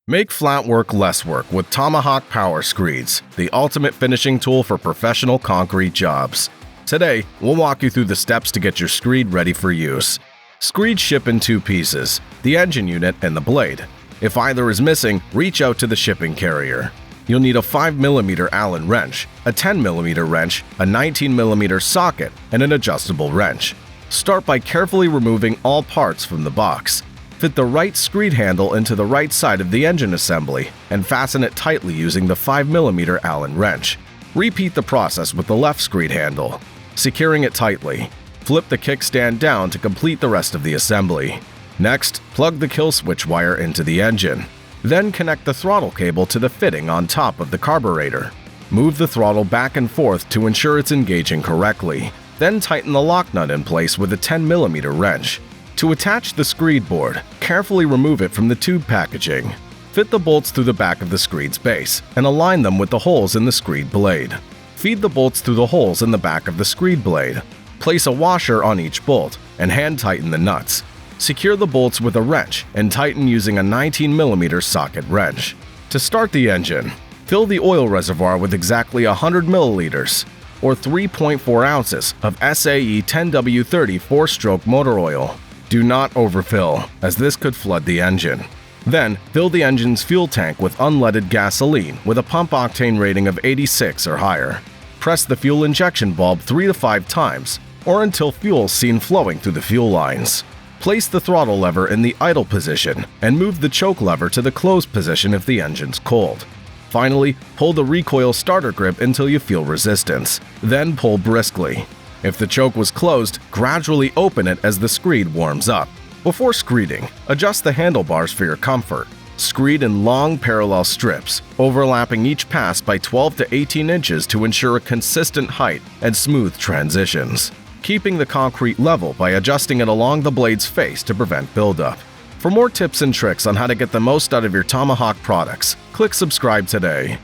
Make flat work less work with Tomahawk Power Screeds, the ultimate finishing tool for professional concrete jobs. Today, we'll walk you through the steps to get your screed ready for use. Screeds ship in two pieces, the engine unit and the blade. If either is missing, reach out to the shipping carrier. You'll need a 5mm Allen wrench, a 10mm wrench, a 19mm socket, and an adjustable wrench. Start by carefully removing all parts from the box. Fit the right screed handle into the right side of the engine assembly and fasten it tightly using the 5mm Allen wrench. Repeat the process with the left screed handle, securing it tightly. Flip the kickstand down to complete the rest of the assembly. Next, plug the kill switch wire into the engine. Then connect the throttle cable to the fitting on top of the carburetor. Move the throttle back and forth to ensure it's engaging correctly. Then tighten the lock nut in place with a 10mm wrench. To attach the screed board, carefully remove it from the tube packaging. Fit the bolts through the back of the screed's base and align them with the holes in the screed blade. Feed the bolts through the holes in the back of the screed blade. Place a washer on each bolt and hand tighten the nuts. Secure the bolts with a wrench and tighten using a 19mm socket wrench. To start the engine, fill the oil reservoir with exactly 100 milliliters or 3.4 ounces of SAE 10W30 4-stroke motor oil. Do not overfill, as this could flood the engine. Then, fill the engine's fuel tank with unleaded gasoline with a pump octane rating of 86 or higher. Press the fuel injection bulb 3 to 5 times, or until fuel is seen flowing through the fuel lines. Place the throttle lever in the idle position and move the choke lever to the closed position if the engine's cold. Finally, pull the recoil starter grip until you feel resistance. Then pull briskly. If the choke was closed, gradually open it as the screed warms up. Before screeding, adjust the handlebars for your comfort. Screed in long parallel strips, overlapping each pass by 12 to 18 inches to ensure a consistent height and smooth transitions. Keeping the concrete level by adjusting it along the blade's face to prevent buildup. For more tips and tricks on how to get the most out of your Tomahawk products, click subscribe today.